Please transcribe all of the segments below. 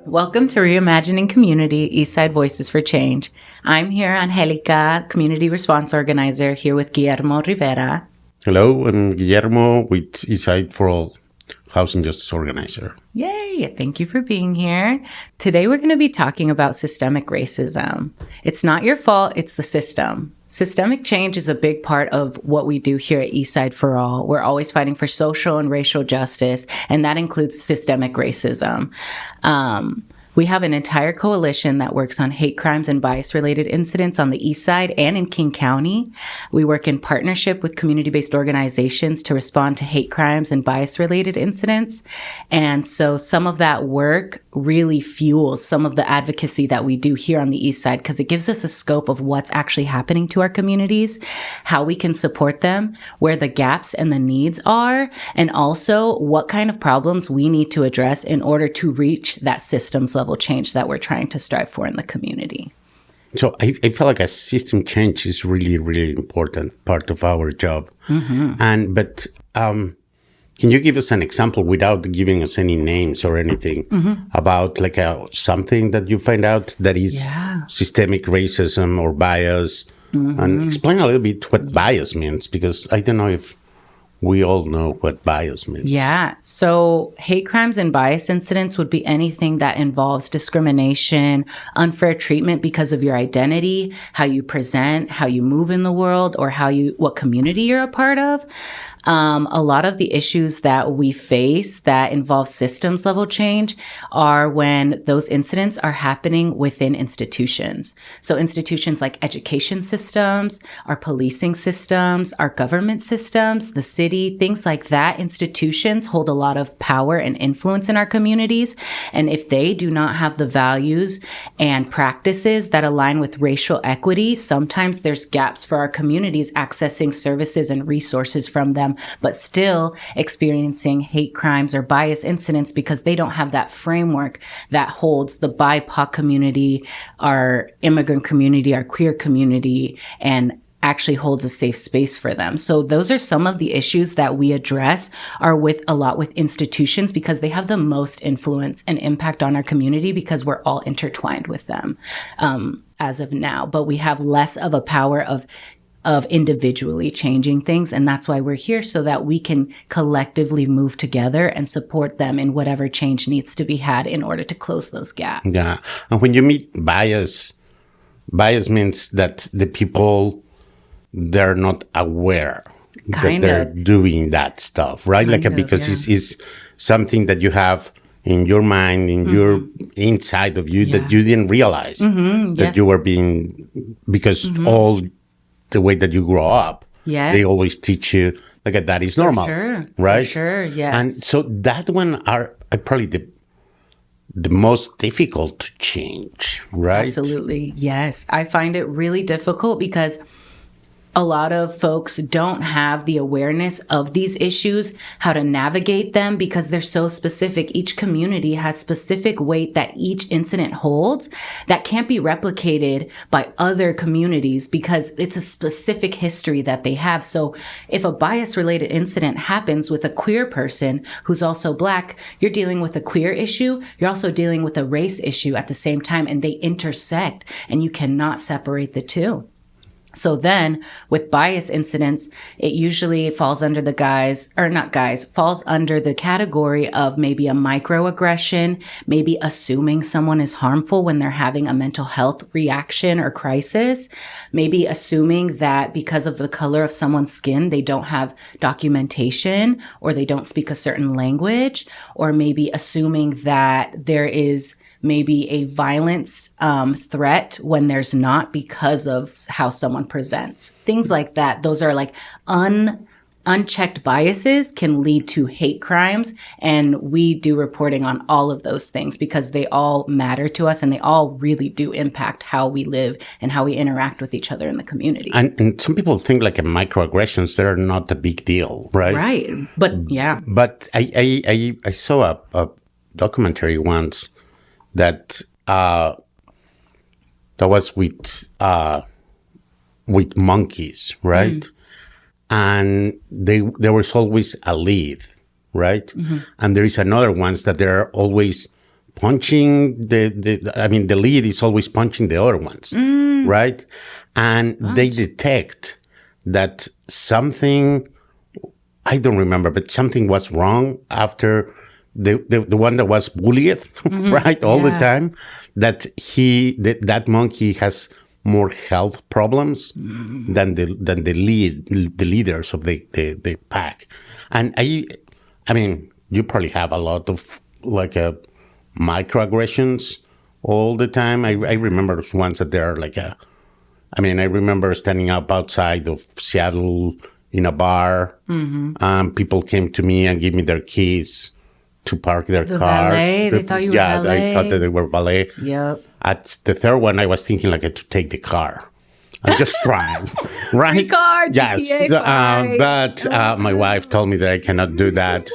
Welcome to Reimagining Community, Eastside Voices for Change. I'm here, Angelica, Community Response Organizer, here with Guillermo Rivera. Hello, I'm Guillermo with Eastside for All, Housing Justice Organizer. Yay! Thank you for being here. Today we're going to be talking about systemic racism. It's not your fault, it's the system. Systemic change is a big part of what we do here at Eastside for All. We're always fighting for social and racial justice, and that includes systemic racism. We have an entire coalition that works on hate crimes and bias-related incidents on the East Side and in King County. We work in partnership with community-based organizations to respond to hate crimes and bias-related incidents. And so some of that work really fuels some of the advocacy that we do here on the East Side because it gives us a scope of what's actually happening to our communities, how we can support them, where the gaps and the needs are, and also what kind of problems we need to address in order to reach that systems level change that we're trying to strive for in the community. So I feel like a system change is really, really important part of our job. Mm-hmm. But can you give us an example without giving us any names or anything about like something that you find out that is systemic racism or bias? And explain a little bit what bias means, because I don't know if we all know what bias means. Yeah. So hate crimes and bias incidents would be anything that involves discrimination, unfair treatment because of your identity, how you present, how you move in the world, or what community you're a part of. A lot of the issues that we face that involve systems level change are when those incidents are happening within institutions. So institutions like education systems, our policing systems, our government systems, the city, things like that. Institutions hold a lot of power and influence in our communities. And if they do not have the values and practices that align with racial equity, sometimes there's gaps for our communities accessing services and resources from them, but still experiencing hate crimes or bias incidents because they don't have that framework that holds the BIPOC community, our immigrant community, our queer community, and actually holds a safe space for them. So those are some of the issues that we address are with a lot with institutions because they have the most influence and impact on our community because we're all intertwined with them as of now. But we have less of a power of individually changing things. And that's why we're here, so that we can collectively move together and support them in whatever change needs to be had in order to close those gaps. Yeah. And when you meet bias means that the people, they're not aware that they're doing that stuff, right? Because it's something that you have in your mind, in your inside of you that you didn't realize that you were being, because all the way that you grow up, they always teach you like that is normal, right? For sure, yes. And so that one are probably the most difficult to change, right? Absolutely, yes. I find it really difficult because a lot of folks don't have the awareness of these issues, how to navigate them, because they're so specific. Each community has specific weight that each incident holds that can't be replicated by other communities because it's a specific history that they have. So if a bias-related incident happens with a queer person who's also Black, you're dealing with a queer issue. You're also dealing with a race issue at the same time, and they intersect, and you cannot separate the two. So then with bias incidents, it usually falls under falls under the category of maybe a microaggression, maybe assuming someone is harmful when they're having a mental health reaction or crisis, maybe assuming that because of the color of someone's skin, they don't have documentation or they don't speak a certain language, or maybe assuming that there is maybe a violence threat when there's not because of how someone presents. Things like that. Those are like unchecked biases can lead to hate crimes. And we do reporting on all of those things because they all matter to us and they all really do impact how we live and how we interact with each other in the community. And some people think like microaggressions, they're not a big deal, right? Right. But yeah. But I saw a documentary once that was with monkeys, right? And there was always a lead, right? And there is another ones that they're always punching the lead is always punching the other ones, right? And they detect that something, I don't remember, but something was wrong after the one that was bullied, right, all the time, that monkey has more health problems than the leaders of the pack. And I mean, you probably have a lot of like microaggressions all the time. I remember ones that they're like I remember standing up outside of Seattle in a bar. People came to me and gave me their keys to park their cars. Valet? They thought you were valet? I thought that they were valet. Yep. At the third one, I was thinking like to take the car. I just drive, right? Free car, yes. GTA But my wife told me that I cannot do that.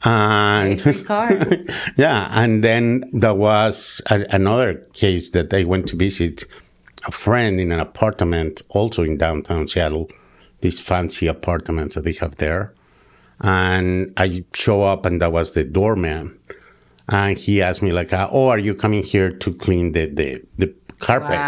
And free car. yeah, and then there was another case that I went to visit a friend in an apartment, also in downtown Seattle, these fancy apartments that they have there. And I show up, and that was the doorman. And he asked me, like, oh, are you coming here to clean the carpet?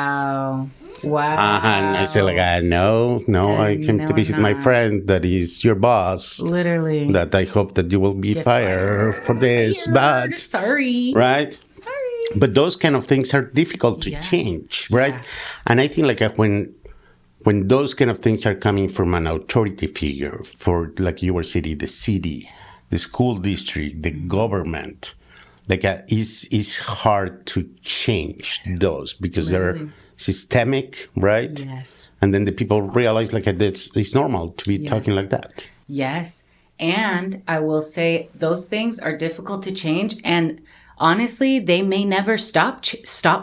Wow. And I said, like, no, I came to visit my friend that is your boss. Literally. That I hope that you will be fired for this. But sorry. Right? Sorry. But those kind of things are difficult to change, right? Yeah. And I think, like, when those kind of things are coming from an authority figure, for, like you were saying, the city, the school district, the government, like, it's hard to change those because they're systemic, right? Yes. And then the people realize, like, it's normal to be talking like that. Yes. And I will say those things are difficult to change. And honestly, they may never stop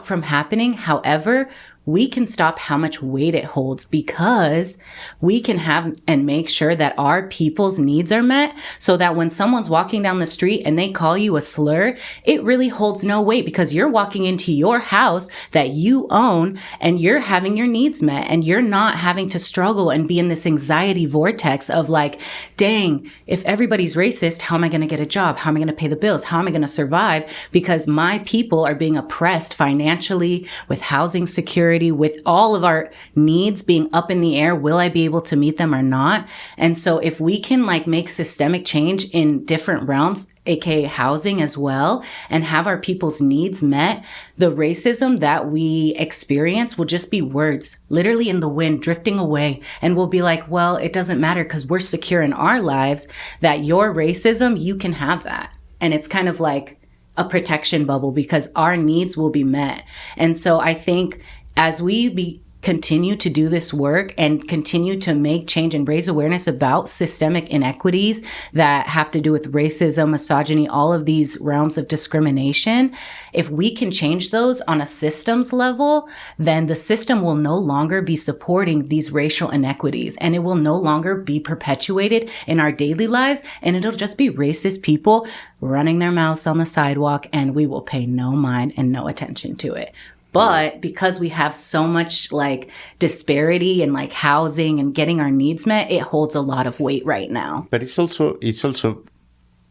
from happening. However, we can stop how much weight it holds because we can have and make sure that our people's needs are met so that when someone's walking down the street and they call you a slur, it really holds no weight because you're walking into your house that you own and you're having your needs met and you're not having to struggle and be in this anxiety vortex of like, dang, if everybody's racist, how am I going to get a job? How am I going to pay the bills? How am I going to survive? Because my people are being oppressed financially with housing security, with all of our needs being up in the air. Will I be able to meet them or not? And so if we can like make systemic change in different realms, aka housing as well, and have our people's needs met, the racism that we experience will just be words, literally in the wind, drifting away. And we'll be like, well, it doesn't matter because we're secure in our lives that your racism, you can have that. And it's kind of like a protection bubble because our needs will be met. And so I think as we continue to do this work and continue to make change and raise awareness about systemic inequities that have to do with racism, misogyny, all of these realms of discrimination, if we can change those on a systems level, then the system will no longer be supporting these racial inequities and it will no longer be perpetuated in our daily lives. And it'll just be racist people running their mouths on the sidewalk and we will pay no mind and no attention to it. But because we have so much like disparity in like housing and getting our needs met, it holds a lot of weight right now. But it's also,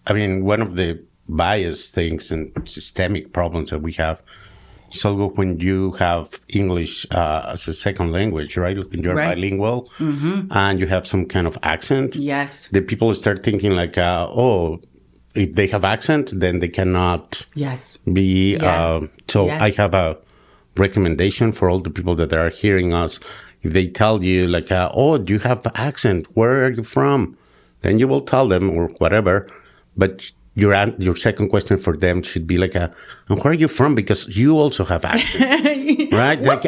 I mean, one of the bias things and systemic problems that we have is also when you have English as a second language, right? When you're bilingual and you have some kind of accent. Yes. The people start thinking like, if they have accent, then they cannot be. So I have a recommendation for all the people that are hearing us. If they tell you like, oh, do you have accent? Where are you from? Then you will tell them or whatever. But your second question for them should be like, and where are you from? Because you also have accent, right? What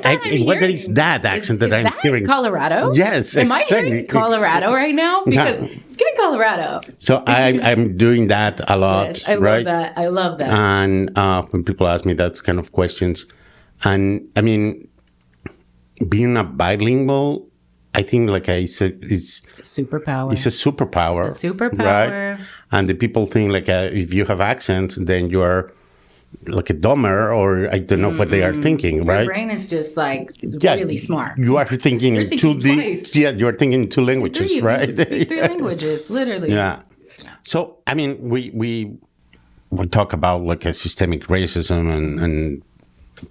is that accent that I'm hearing? Colorado? Yes, Am exactly. I hearing Colorado right now? Because it's giving Colorado. So I'm doing that a lot. Yes, I love that. I love that. And when people ask me that kind of questions, and I mean, being a bilingual, I think like it's a superpower. It's a superpower. It's a superpower. Right? And the people think like if you have accent, then you are like a dumber, or I don't know what they are thinking, right? Your brain is just like really smart. You are thinking in two you are thinking in two languages, right? Three languages, literally. Yeah. So I mean, we talk about like a systemic racism and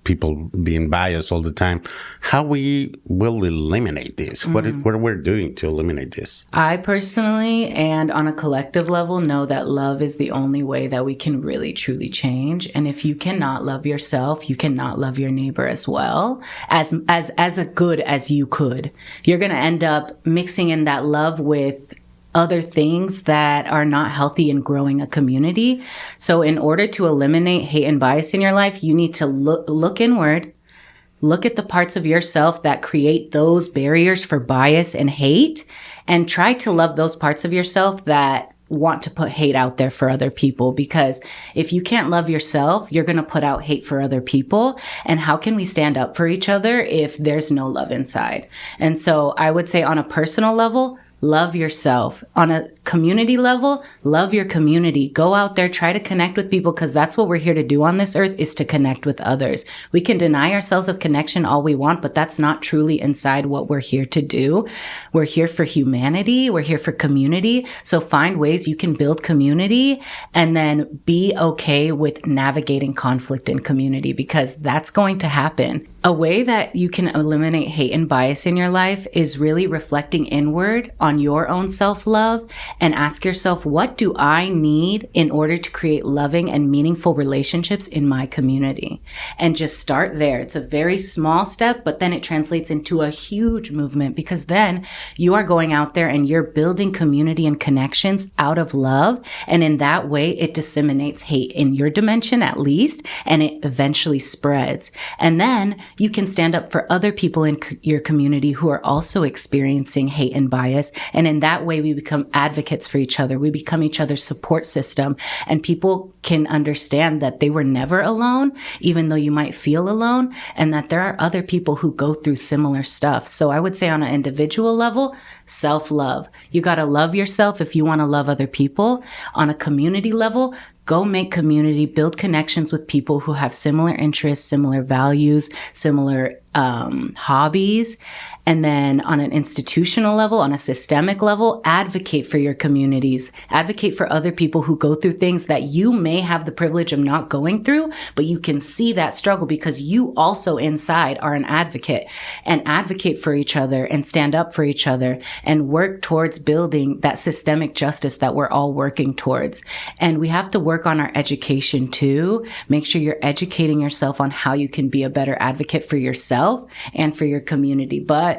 people being biased all the time, how we will eliminate this? What we're doing to eliminate this? I personally, and on a collective level, know that love is the only way that we can really truly change. And if you cannot love yourself, you cannot love your neighbor as well, as a good as you could. You're going to end up mixing in that love with other things that are not healthy in growing a community. So in order to eliminate hate and bias in your life, you need to look inward, look at the parts of yourself that create those barriers for bias and hate, and try to love those parts of yourself that want to put hate out there for other people. Because if you can't love yourself, you're going to put out hate for other people. And how can we stand up for each other if there's no love inside? And so I would say on a personal level, love yourself. On a community level, love your community. Go out there, try to connect with people, because that's what we're here to do on this earth, is to connect with others. We can deny ourselves of connection all we want, but that's not truly inside what we're here to do. We're here for humanity. We're here for community. So find ways you can build community and then be okay with navigating conflict in community, because that's going to happen. A way that you can eliminate hate and bias in your life is really reflecting inward on your own self-love and ask yourself, what do I need in order to create loving and meaningful relationships in my community? And just start there. It's a very small step, but then it translates into a huge movement, because then you are going out there and you're building community and connections out of love. And in that way, it disseminates hate in your dimension at least, and it eventually spreads. And then you can stand up for other people in your community who are also experiencing hate and bias. And in that way, we become advocates for each other. We become each other's support system. And people can understand that they were never alone, even though you might feel alone, and that there are other people who go through similar stuff. So I would say on an individual level, self-love. You got to love yourself if you want to love other people. On a community level, go make community, build connections with people who have similar interests, similar values, similar hobbies. And then on an institutional level, on a systemic level, advocate for your communities, advocate for other people who go through things that you may have the privilege of not going through, but you can see that struggle because you also inside are an advocate, and advocate for each other and stand up for each other and work towards building that systemic justice that we're all working towards. And we have to work on our education too. Make sure you're educating yourself on how you can be a better advocate for yourself and for your community. But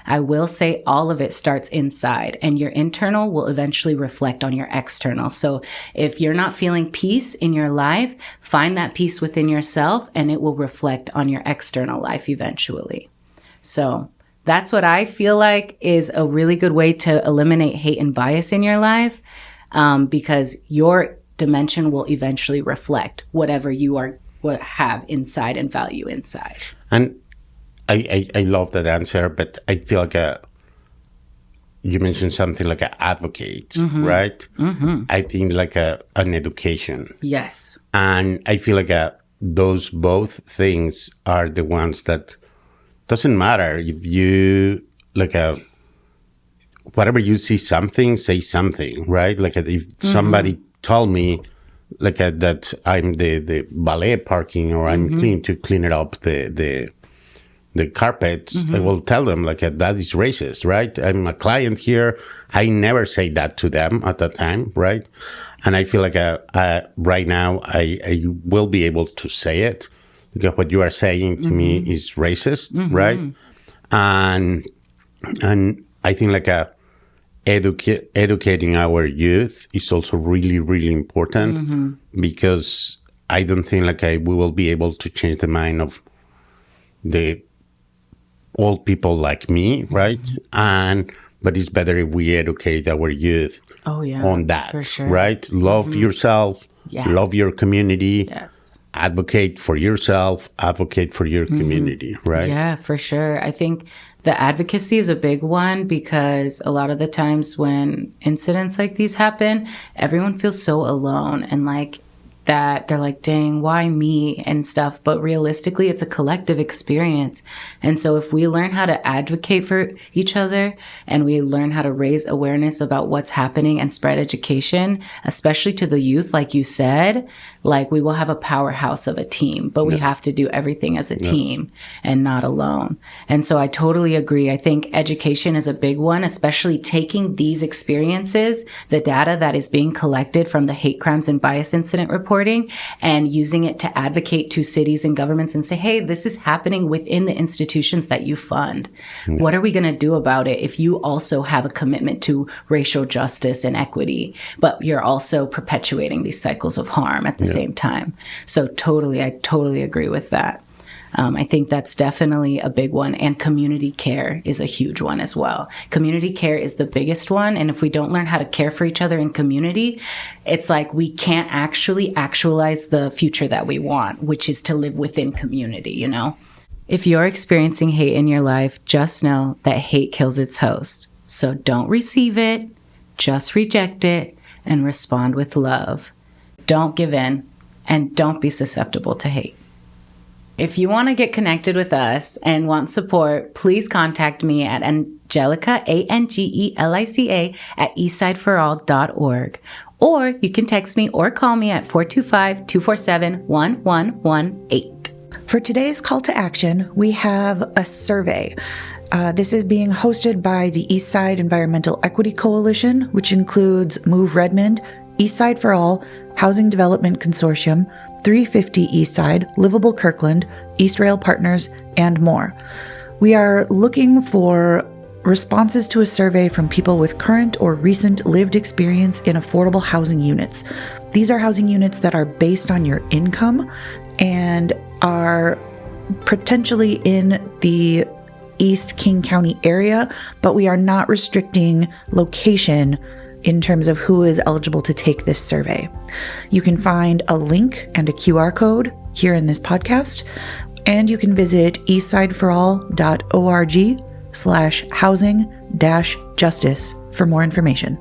I will say all of it starts inside, and your internal will eventually reflect on your external. So if you're not feeling peace in your life, find that peace within yourself, and it will reflect on your external life eventually. So that's what I feel like is a really good way to eliminate hate and bias in your life, because your dimension will eventually reflect whatever you have inside and value inside. And I love that answer, but I feel like you mentioned something like an advocate, mm-hmm. right? Mm-hmm. I think like an education. Yes. And I feel like those both things are the ones that doesn't matter if you whatever you see something, say something, right? Like if mm-hmm. somebody told me that I'm the ballet parking, or I'm mm-hmm. clean it up the carpets, mm-hmm. I will tell them that is racist, right? I'm a client here. I never say that to them at that time, right? And I feel like right now I will be able to say it, because what you are saying to mm-hmm. me is racist, mm-hmm. right? And I think educating our youth is also really, really important, mm-hmm. because I don't think we will be able to change the mind of the old people like me, right? Mm-hmm. But it's better if we educate our youth on that, for sure. right? Love mm-hmm. yourself, yes. love your community, yes. advocate for yourself, advocate for your mm-hmm. community, right? Yeah, for sure. I think the advocacy is a big one, because a lot of the times when incidents like these happen, everyone feels so alone, and that they're like, dang, why me and stuff? But realistically, it's a collective experience. And so if we learn how to advocate for each other and we learn how to raise awareness about what's happening and spread education, especially to the youth, like you said, like we will have a powerhouse of a team, but we have to do everything as a team and not alone. And so I totally agree. I think education is a big one, especially taking these experiences, the data that is being collected from the hate crimes and bias incident reporting, and using it to advocate to cities and governments and say, hey, this is happening within the institutions that you fund. What are we going to do about it if you also have a commitment to racial justice and equity, but you're also perpetuating these cycles of harm at the same time? So I totally agree with that. I think that's definitely a big one. And community care is a huge one as well. Community care is the biggest one. And if we don't learn how to care for each other in community, it's like we can't actually actualize the future that we want, which is to live within community, you know? If you're experiencing hate in your life, just know that hate kills its host. So don't receive it, just reject it and respond with love. Don't give in and don't be susceptible to hate. If you want to get connected with us and want support, please contact me at Angelica, Angelica, at eastsideforall.org. Or you can text me or call me at 425-247-1118. For today's call to action, we have a survey. This is being hosted by the Eastside Environmental Equity Coalition, which includes Move Redmond, Eastside for All, Housing Development Consortium, 350 Eastside, Livable Kirkland, East Rail Partners, and more. We are looking for responses to a survey from people with current or recent lived experience in affordable housing units. These are housing units that are based on your income and are potentially in the East King County area, but we are not restricting location in terms of who is eligible to take this survey. You can find a link and a QR code here in this podcast, and you can visit eastsideforall.org/housing-justice for more information.